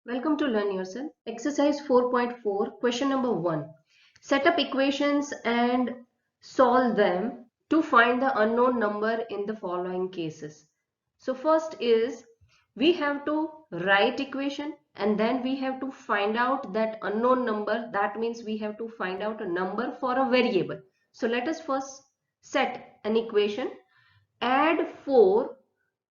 Welcome to Learn Yourself. Exercise 4.4, question number 1. Set up equations and solve them to find the unknown number in the following cases. So first is we have to write equation and then we have to find out that unknown number. That means we have to find out a number for a variable. So let us first set an equation. Add 4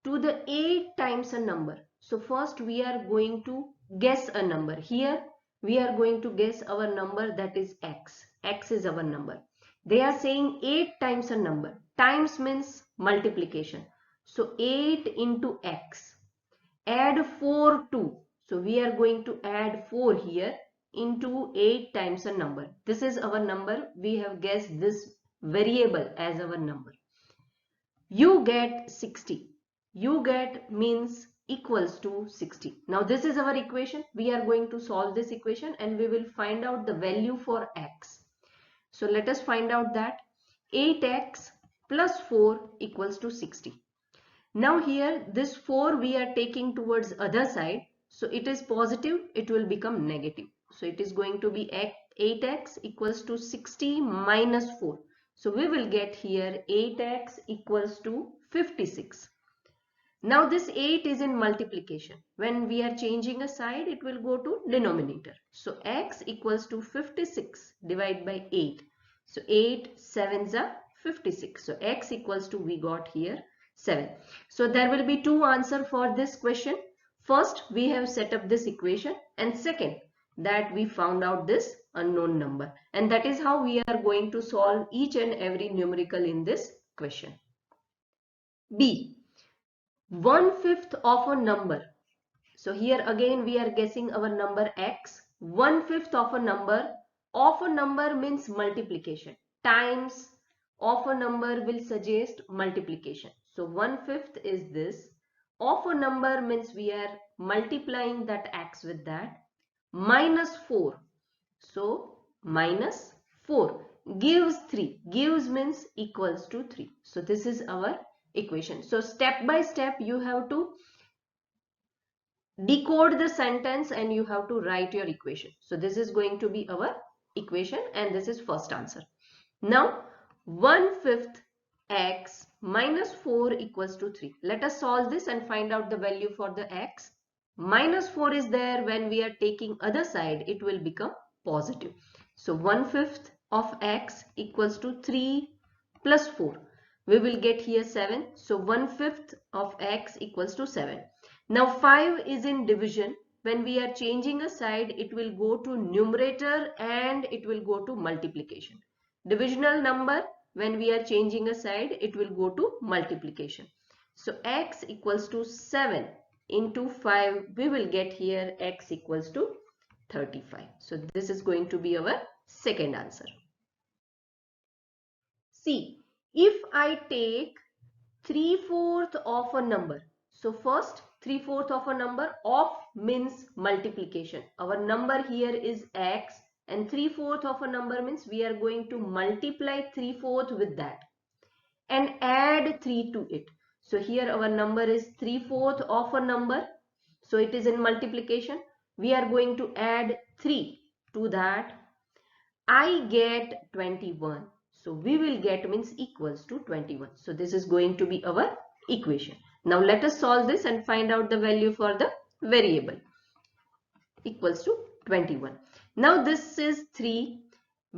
to the 8 times a number. So first we are going to guess a number. Here we are going to guess our number, that is x. X is our number. They are saying 8 times a number. Times means multiplication. So 8 into x. Add 4 to. So we are going to add 4 here into 8 times a number. This is our number. We have guessed this variable as our number. You get 60. You get means equals to 60. Now this is our equation. We are going to solve this equation and we will find out the value for x. So let us find out that 8x plus 4 equals to 60. Now here this 4 we are taking towards other side. So it is positive, it will become negative. So it is going to be 8x equals to 60 minus 4. So we will get here 8x equals to 56. Now this 8 is in multiplication. When we are changing a side, it will go to denominator. So x equals to 56 divided by 8. So 8 sevens are 56. So x equals to, we got here 7. So there will be two answers for this question. First, we have set up this equation, and second, that we found out this unknown number, and that is how we are going to solve each and every numerical in this question. B, 1/5 of a number. So here again we are guessing our number x. 1/5 of a number means multiplication. Times of a number will suggest multiplication. So 1/5 is this. Of a number means we are multiplying that x with that. Minus 4. So minus 4 gives 3. Gives means equals to 3. So this is our equation. So step by step you have to decode the sentence and you have to write your equation. So this is going to be our equation and this is first answer. Now 1/5 x minus 4 equals to 3. Let us solve this and find out the value for the x. Minus 4 is there. When we are taking other side, it will become positive. So 1/5 of x equals to 3 plus 4. We will get here 7. So 1/5 of x equals to 7. Now 5 is in division. When we are changing a side, it will go to numerator and it will go to multiplication. Divisional number, when we are changing a side, it will go to multiplication. So x equals to 7 into 5, we will get here x equals to 35. So this is going to be our second answer. C, if I take 3/4 of a number. So first 3/4 of a number, of means multiplication. Our number here is x and 3/4 of a number means we are going to multiply 3/4 with that and add 3 to it. So here our number is 3/4 of a number. So it is in multiplication. We are going to add 3 to that. I get 21. So we will get means equals to 21. So this is going to be our equation. Now let us solve this and find out the value for the variable. Equals to 21. Now this is 3.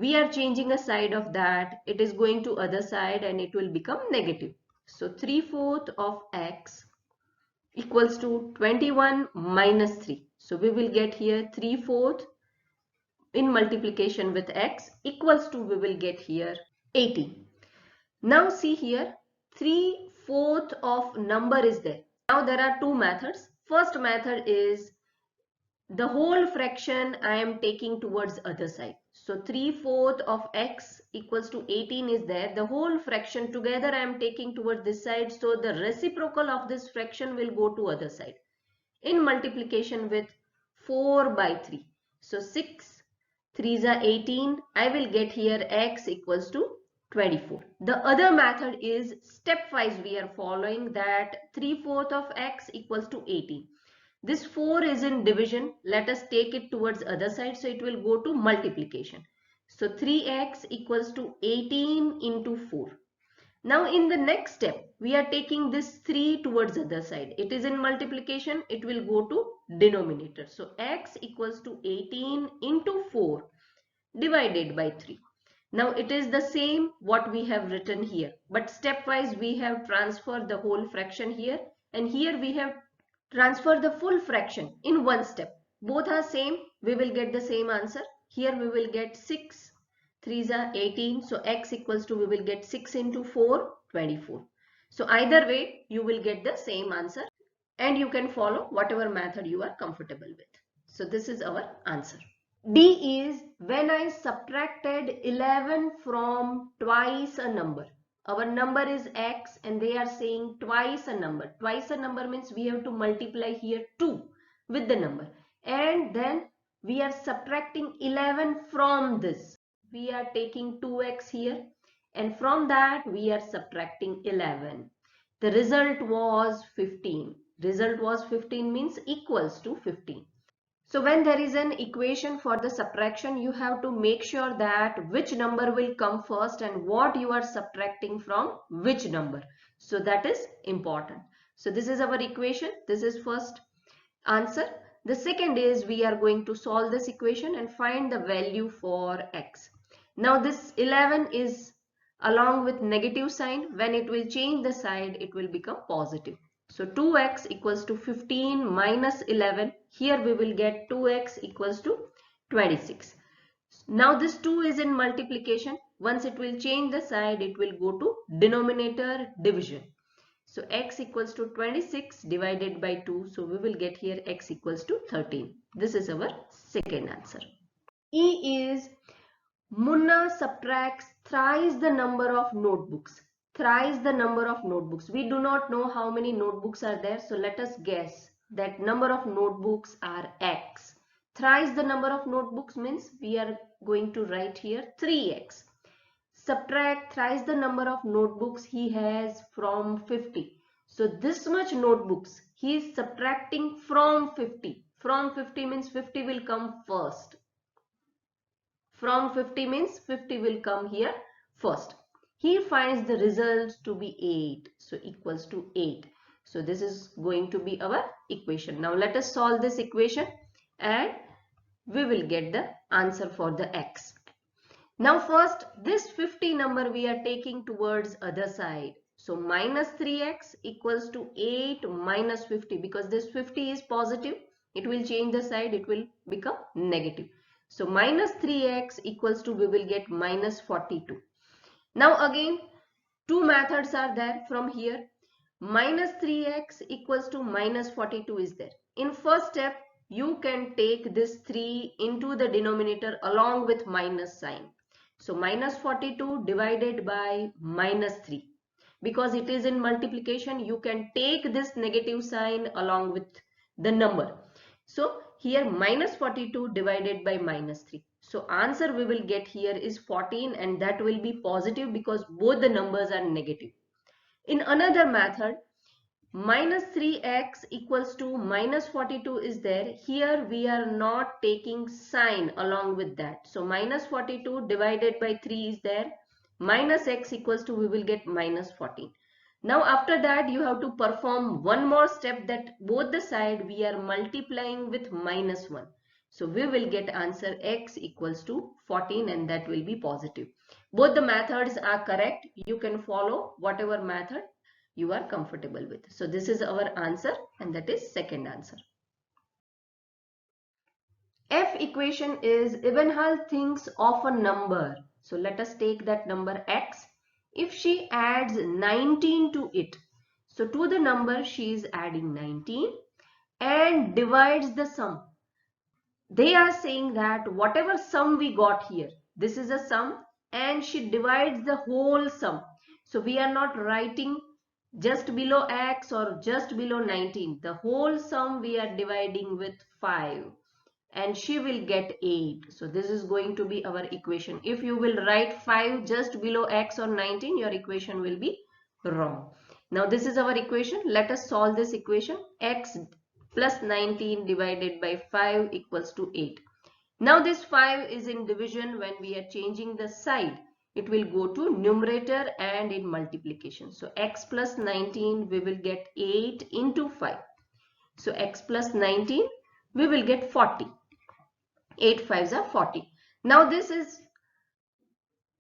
We are changing a side of that. It is going to other side and it will become negative. So 3/4 of x equals to 21 minus 3. So we will get here 3/4 in multiplication with x equals to, we will get here 80. Now see here, 3/4 of number is there. Now there are two methods. First method is the whole fraction I am taking towards other side. So 3/4 of x equals to 18 is there. The whole fraction together I am taking towards this side. So the reciprocal of this fraction will go to other side in multiplication with 4 by 3. So 6 3s are 18. I will get here x equals to 24. The other method is stepwise we are following, that 3/4 of x equals to 18. This 4 is in division. Let us take it towards other side. So it will go to multiplication. So 3x equals to 18 into 4. Now in the next step, we are taking this 3 towards other side. It is in multiplication. It will go to denominator. So x equals to 18 into 4 divided by 3. Now it is the same what we have written here, but stepwise we have transferred the whole fraction here, and here we have transferred the full fraction in one step. Both are same, we will get the same answer. Here we will get 6, 3s are 18, so x equals to, we will get 6 into 4, 24. So either way you will get the same answer, and you can follow whatever method you are comfortable with. So this is our answer. D is when I subtracted 11 from twice a number. Our number is x and they are saying twice a number. Twice a number means we have to multiply here 2 with the number. And then we are subtracting 11 from this. We are taking 2x here and from that we are subtracting 11. The result was 15. Result was 15 means equals to 15. So when there is an equation for the subtraction, you have to make sure that which number will come first and what you are subtracting from which number. So that is important. So this is our equation. This is first answer. The second is we are going to solve this equation and find the value for x. Now this 11 is along with negative sign. When it will change the side, it will become positive. So 2x equals to 15 minus 11. Here we will get 2x equals to 26. Now this 2 is in multiplication. Once it will change the side, it will go to denominator division. So x equals to 26 divided by 2. So we will get here x equals to 13. This is our second answer. E is Munna subtracts thrice the number of notebooks. Thrice the number of notebooks. We do not know how many notebooks are there. So let us guess that number of notebooks are x. Thrice the number of notebooks means we are going to write here 3x. Subtract thrice the number of notebooks he has from 50. So this much notebooks he is subtracting from 50. From 50 means 50 will come first. From 50 means 50 will come here first. He finds the result to be 8. So equals to 8. So this is going to be our equation. Now let us solve this equation and we will get the answer for the x. Now first this 50 number we are taking towards other side. So minus 3x equals to 8 minus 50, because this 50 is positive. It will change the side. It will become negative. So minus 3x equals to, we will get minus 42. Now again two methods are there from here. Minus 3x equals to minus 42 is there. In first step you can take this 3 into the denominator along with minus sign. So minus 42 divided by minus 3. Because it is in multiplication, you can take this negative sign along with the number. So here minus 42 divided by minus 3. So answer we will get here is 14, and that will be positive because both the numbers are negative. In another method, minus 3x equals to minus 42 is there. Here we are not taking sign along with that. So minus 42 divided by 3 is there. Minus x equals to, we will get minus 14. Now after that you have to perform one more step, that both the side we are multiplying with minus 1. So we will get answer x equals to 14, and that will be positive. Both the methods are correct. You can follow whatever method you are comfortable with. So this is our answer, and that is second answer. F equation is Ebenhal thinks of a number. So let us take that number x. If she adds 19 to it, so to the number she is adding 19 and divides the sum. They are saying that whatever sum we got here, this is a sum, and she divides the whole sum. So we are not writing just below x or just below 19. The whole sum we are dividing with 5. And she will get 8. So this is going to be our equation. If you will write 5 just below x or 19, your equation will be wrong. Now this is our equation. Let us solve this equation. X plus 19 divided by 5 equals to 8. Now this 5 is in division. When we are changing the side, it will go to numerator and in multiplication. So x plus 19 we will get 8 into 5. So x plus 19 we will get 40. 8 5s are 40. Now this is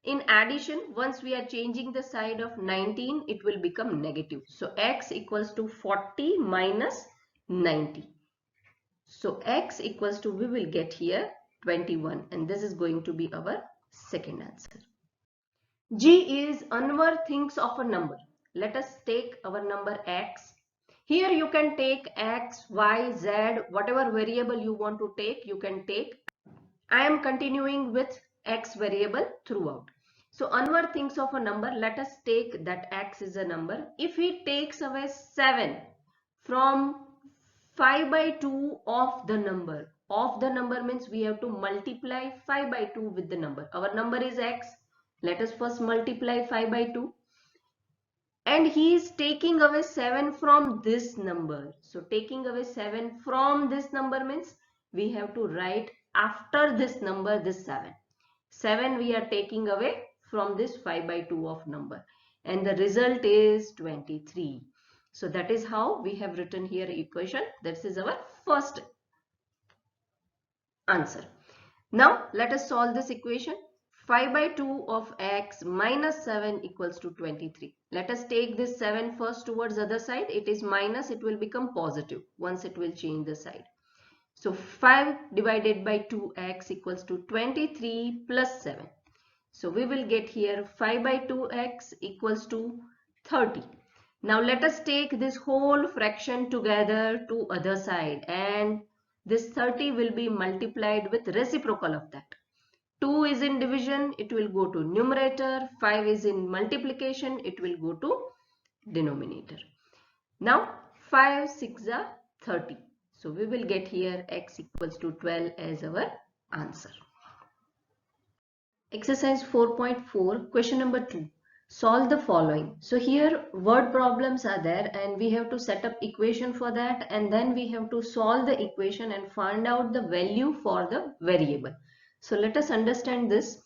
in addition. Once we are changing the side of 19, it will become negative. So x equals to 40 minus 90. So x equals to, we will get here 21, and this is going to be our second answer. G is Anwar thinks of a number. Let us take our number x. Here you can take x, y, z, whatever variable you want to take, you can take. I am continuing with x variable throughout. So Anwar thinks of a number. Let us take that x is a number. If he takes away 7 from 5 by 2 of the number means we have to multiply 5 by 2 with the number. Our number is x. Let us first multiply 5 by 2. And he is taking away 7 from this number. So taking away 7 from this number means we have to write after this number this 7. 7 we are taking away from this 5 by 2 of number. And the result is 23. So that is how we have written here equation. This is our first answer. Now let us solve this equation. 5 by 2 of x minus 7 equals to 23. Let us take this 7 first towards the other side. It is minus, it will become positive once it will change the side. So 5 divided by 2x equals to 23 plus 7. So we will get here 5 by 2x equals to 30. Now let us take this whole fraction together to other side, and this 30 will be multiplied with reciprocal of that. 2 is in division, it will go to numerator. 5 is in multiplication, it will go to denominator. Now 5 6 are 30. So we will get here x equals to 12 as our answer. Exercise 4.4, question number 2. Solve the following. So here word problems are there, and we have to set up equation for that, and then we have to solve the equation and find out the value for the variable. So let us understand this.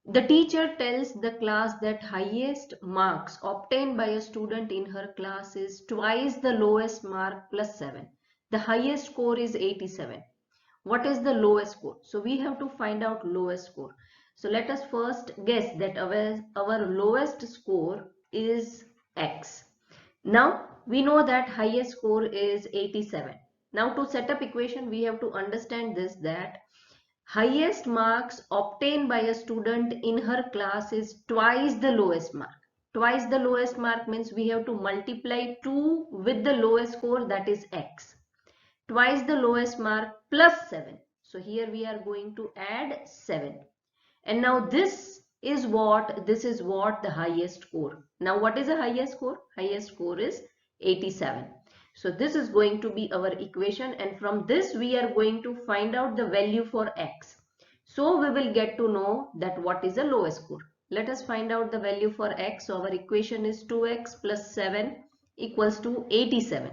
The teacher tells the class that highest marks obtained by a student in her class is twice the lowest mark plus 7. The highest score is 87. What is the lowest score? So we have to find out lowest score. So let us first guess that our lowest score is x. Now we know that highest score is 87. Now to set up equation, we have to understand this, that highest marks obtained by a student in her class is twice the lowest mark. Twice the lowest mark means we have to multiply 2 with the lowest score, that is x. Twice the lowest mark plus 7. So here we are going to add 7. And now this is what the highest score. Now what is the highest score? Highest score is 87. So this is going to be our equation, and from this we are going to find out the value for x. So we will get to know that what is the lowest score. Let us find out the value for x. So our equation is 2x plus 7 equals to 87.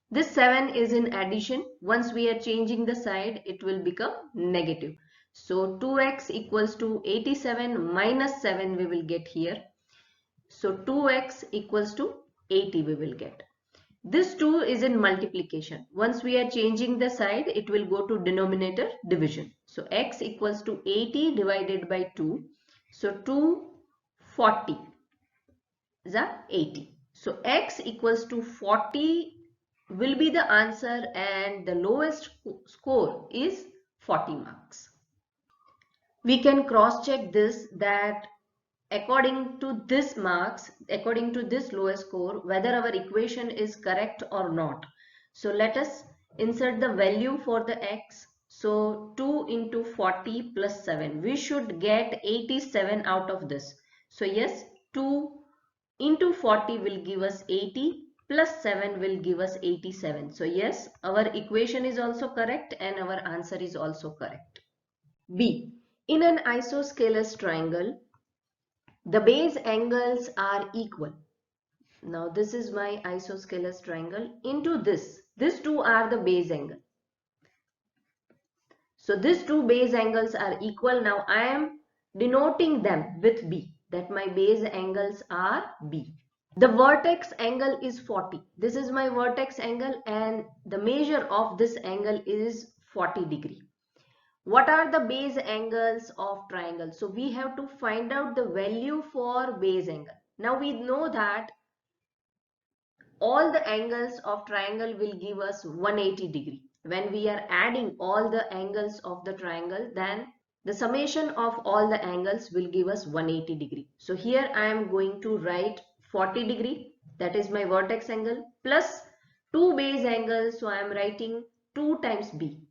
This 7 is in addition. Once we are changing the side, it will become negative. So 2x equals to 87 minus 7 we will get here. So 2x equals to 80 we will get. This 2 is in multiplication. Once we are changing the side, it will go to denominator division. So x equals to 80 divided by 2. So 240 is 80. So x equals to 40 will be the answer, and the lowest score is 40 marks. We can cross check this, that according to this marks, according to this lowest score, whether our equation is correct or not. So let us insert the value for the x. So 2 into 40 plus 7. We should get 87 out of this. So yes, 2 into 40 will give us 80. Plus 7 will give us 87. So yes, our equation is also correct and our answer is also correct. B. In an isosceles triangle, the base angles are equal. Now this is my isosceles triangle. Into this, These two are the base angle. So these two base angles are equal. Now I am denoting them with B, that my base angles are B. The vertex angle is 40. This is my vertex angle and the measure of this angle is 40 degree. What are the base angles of triangle? So we have to find out the value for base angle. Now we know that all the angles of triangle will give us 180 degree. When we are adding all the angles of the triangle, then the summation of all the angles will give us 180 degree. So here I am going to write 40 degree, that is my vertex angle, plus 2 base angles. So I am writing 2 times B.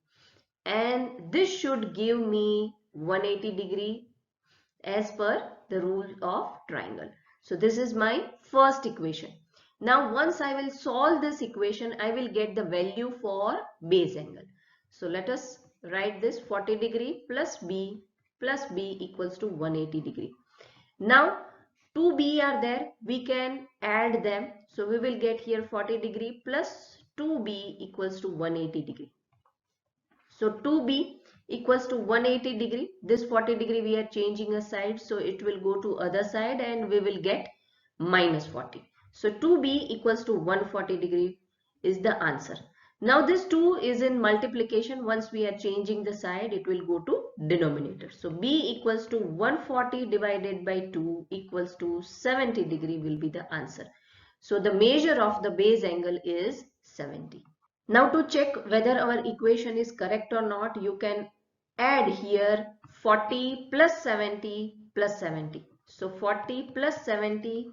And this should give me 180 degree as per the rule of triangle. So this is my first equation. Now once I will solve this equation, I will get the value for base angle. So let us write this 40 degree plus B equals to 180 degree. Now 2B are there, we can add them. So we will get here 40 degree plus 2B equals to 180 degree. So 2B equals to 180 degree. This 40 degree we are changing a side, so it will go to other side and we will get minus 40. So 2B equals to 140 degree is the answer. Now this 2 is in multiplication. Once we are changing the side, it will go to denominator. So B equals to 140 divided by 2 equals to 70 degree will be the answer. So the measure of the base angle is 70. Now to check whether our equation is correct or not, you can add here 40 plus 70 plus 70. So 40 plus 70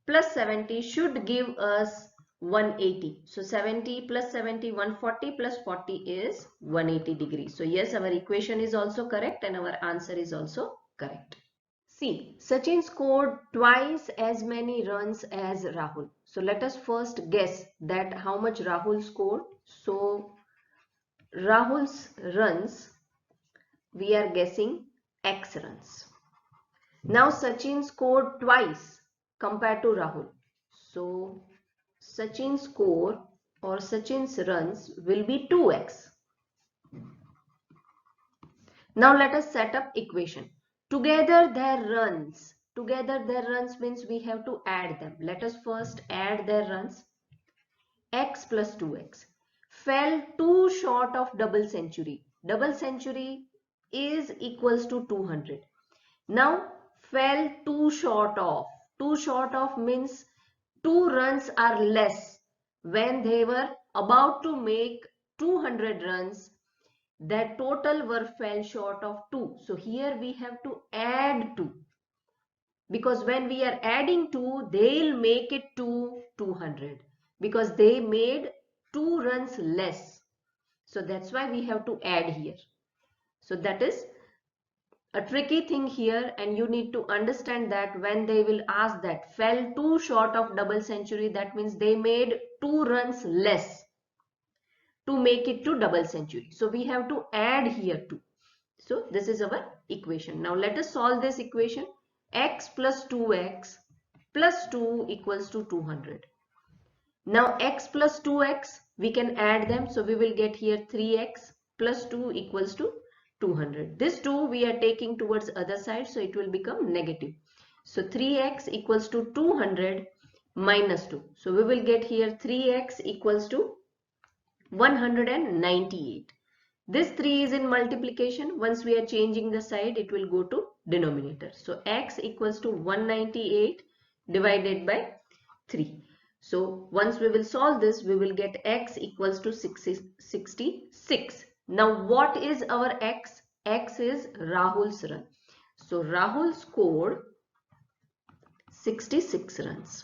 plus 70 should give us 180. So 70 plus 70, 140 plus 40 is 180 degrees. So yes, our equation is also correct and our answer is also correct. See, Sachin scored twice as many runs as Rahul. So let us first guess that how much Rahul scored. So Rahul's runs, we are guessing X runs. Now Sachin scored twice compared to Rahul. So Sachin's score or Sachin's runs will be 2x. Now let us set up equation. Together their runs means we have to add them. Let us first add their runs. X plus 2x fell too short of double century. Double century is equals to 200. Now fell too short of. Too short of means 2 runs are less. When they were about to make 200 runs, their total were fell short of 2. So here we have to add 2. Because when we are adding 2, they'll make it to 200. Because they made 2 runs less. So that's why we have to add here. So that is a tricky thing here, and you need to understand that when they will ask that fell too short of double century, that means they made 2 runs less to make it to double century. So we have to add here 2. So this is our equation. Now let us solve this equation. X plus 2x plus 2 equals to 200. Now x plus 2x, we can add them. So we will get here 3x plus 2 equals to 200. This 2 we are taking towards other side, so it will become negative. So 3x equals to 200 minus 2. So we will get here 3x equals to 198. This 3 is in multiplication. Once we are changing the side, it will go to denominator. So x equals to 198 divided by 3. So once we will solve this, we will get x equals to 66. Now what is our x? X is Rahul's run. So Rahul scored 66 runs.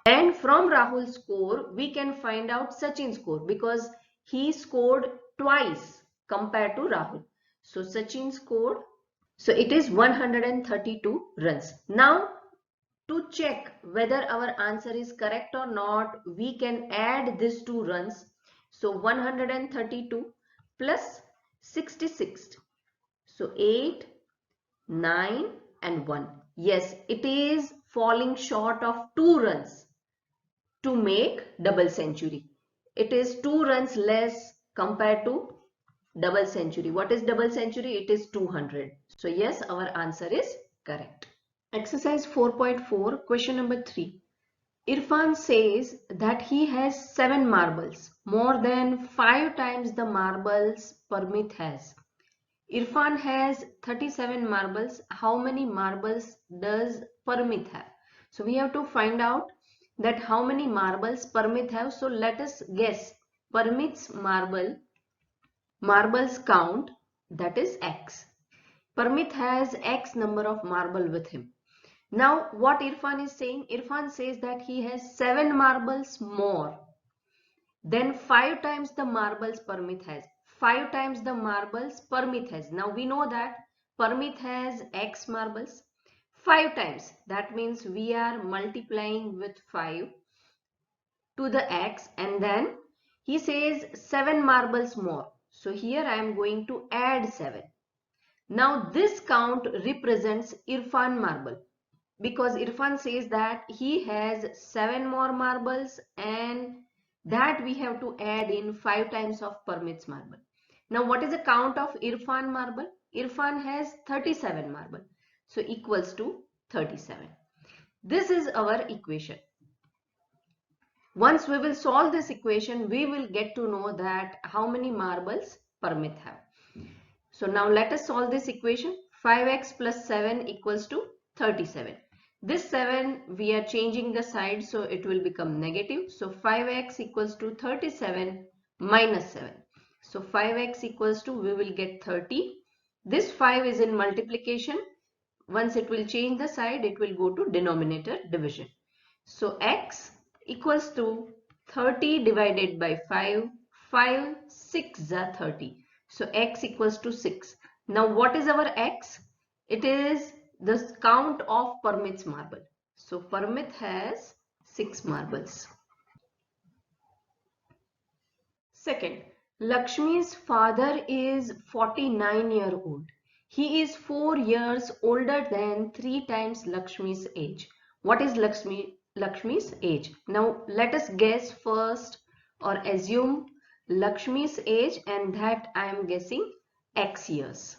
And from Rahul's score, we can find out Sachin's score because he scored twice compared to Rahul. So Sachin scored, so it is 132 runs. Now to check whether our answer is correct or not, we can add these 2 runs. So 132 plus 66. So 8, 9 and 1. Yes, it is falling short of 2 runs to make double century. it is 2 runs less compared to double century. What is double century? It is 200. So yes, our answer is correct. Exercise 4.4, question number 3. Irfan says that he has 7 marbles, more than 5 times the marbles Parmit has. Irfan has 37 marbles. How many marbles does Parmit have? So we have to find out that how many marbles Parmit have. So let us guess Parmit's marbles count, that is X. Parmit has X number of marble with him. Now what Irfan is saying? Irfan says that he has 7 marbles more than 5 times the marbles Parmit has. 5 times the marbles Parmit has. Now we know that Parmit has X marbles. 5 times. That means we are multiplying with 5 to the X, and then he says 7 marbles more. So here I am going to add 7. Now this count represents Irfan marble, because Irfan says that he has 7 more marbles and that we have to add in 5 times of Parmit's marble. Now what is the count of Irfan marble? Irfan has 37 marble. So equals to 37. This is our equation. Once we will solve this equation, we will get to know that how many marbles Parmit have. So now let us solve this equation. 5x plus 7 equals to 37. This 7 we are changing the side, so it will become negative. So 5x equals to 37 minus 7. So 5x equals to, we will get 30. This 5 is in multiplication. Once it will change the side, it will go to denominator division. So x equals to 30 divided by 5. 5 6 are 30. So x equals to 6. Now what is our x? It is the count of Parmit's marble. So Parmit has 6 marbles. Second, Lakshmi's father is 49-year-old. He is 4 years older than 3 times Lakshmi's age. What is Lakshmi's age? Now let us guess first, or assume Lakshmi's age, and that I am guessing X years.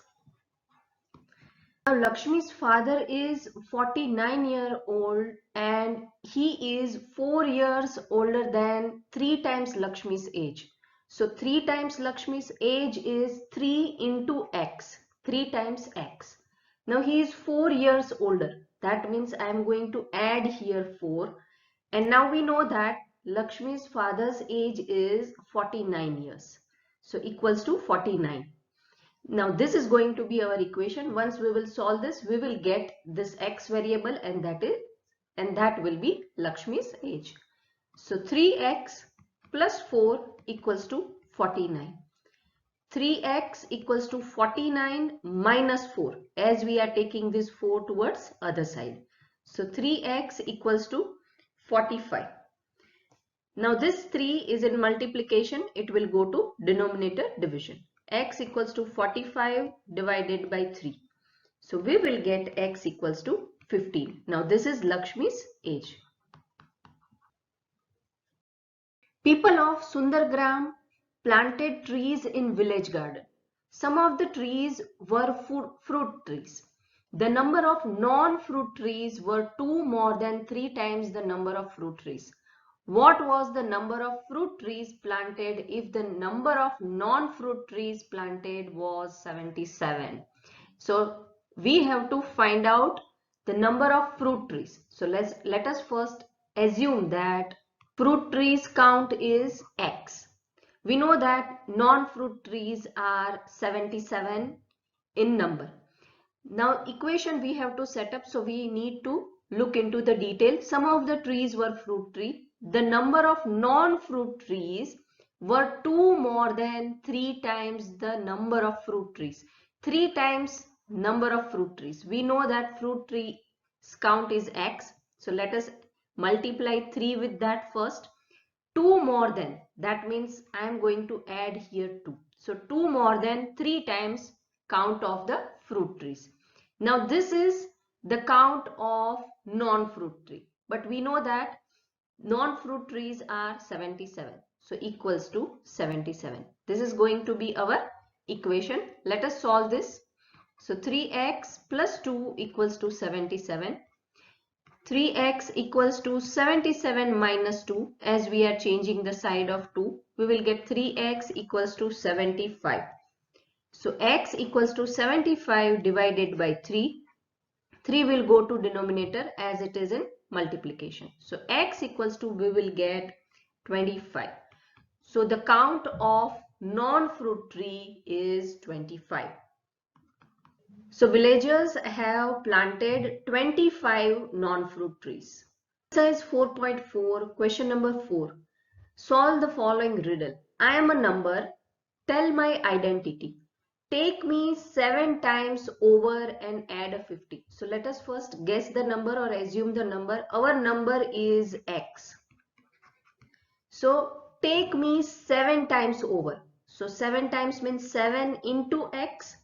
Now Lakshmi's father is 49-year-old and he is 4 years older than 3 times Lakshmi's age. So 3 times Lakshmi's age is 3 into X, 3 times X. Now he is 4 years older. That means I am going to add here 4. And now we know that Lakshmi's father's age is 49 years. So equals to 49. Now this is going to be our equation. Once we will solve this, we will get this X variable, and that will be Lakshmi's age. So 3x plus 4 equals to 49. 3x equals to 49 minus 4, as we are taking this 4 towards other side. So 3x equals to 45. Now this 3 is in multiplication. It will go to denominator division. X equals to 45 divided by 3. So we will get x equals to 15. Now this is Lakshmi's age. People of Sundargram planted trees in village garden. Some of the trees were fruit trees. The number of non-fruit trees were 2 more than 3 times the number of fruit trees. What was the number of fruit trees planted if the number of non-fruit trees planted was 77? So we have to find out the number of fruit trees. So let us first assume that fruit trees count is X. We know that non-fruit trees are 77 in number. Now equation we have to set up, so we need to look into the detail. Some of the trees were fruit tree. The number of non-fruit trees were 2 more than 3 times the number of fruit trees. 3 times number of fruit trees. We know that fruit trees count is X. So let us multiply 3 with that first. 2 more than, that means I am going to add here 2. So 2 more than 3 times count of the fruit trees. Now this is the count of non-fruit tree. But we know that non-fruit trees are 77. So equals to 77. This is going to be our equation. Let us solve this. So 3x plus 2 equals to 77. 3x equals to 77 minus 2. As we are changing the side of 2, we will get 3x equals to 75. So x equals to 75 divided by 3. 3 will go to denominator as it is in multiplication. So x equals to, we will get 25. So the count of non-fruit tree is 25. So villagers have planted 25 non-fruit trees. Exercise 4.4, question number 4. Solve the following riddle. I am a number. Tell my identity. Take me 7 times over and add a 50. So let us first guess the number or assume the number. Our number is x. So take me 7 times over. So 7 times means 7 into x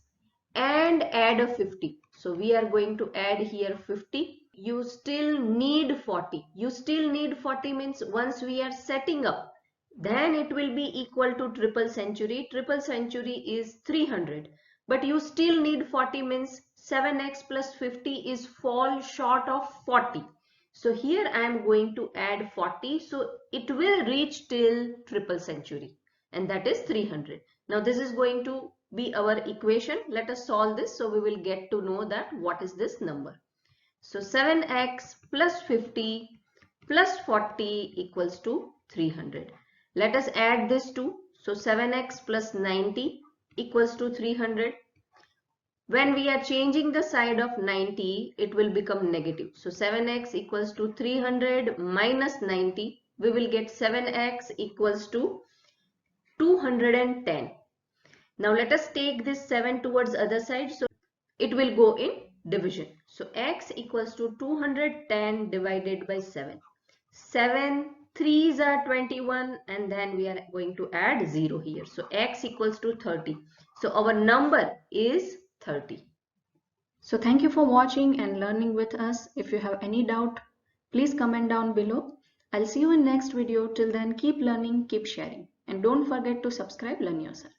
and add a 50. So we are going to add here 50. You still need 40. You still need 40 means once we are setting up, then it will be equal to triple century. Triple century is 300. But you still need 40 means 7x plus 50 is fall short of 40. So here I am going to add 40. So it will reach till triple century, and that is 300. Now this is going to be our equation. Let us solve this so we will get to know that what is this number. So 7x plus 50 plus 40 equals to 300. Let us add this to. So 7x plus 90 equals to 300. When we are changing the side of 90, it will become negative. So 7x equals to 300 minus 90. We will get 7x equals to 210. Now let us take this 7 towards other side. So it will go in division. So x equals to 210 divided by 7. 7 3s are 21, and then we are going to add 0 here. So x equals to 30. So our number is 30. So thank you for watching and learning with us. If you have any doubt, please comment down below. I'll see you in next video. Till then, keep learning, keep sharing. And don't forget to subscribe, Learn Yourself.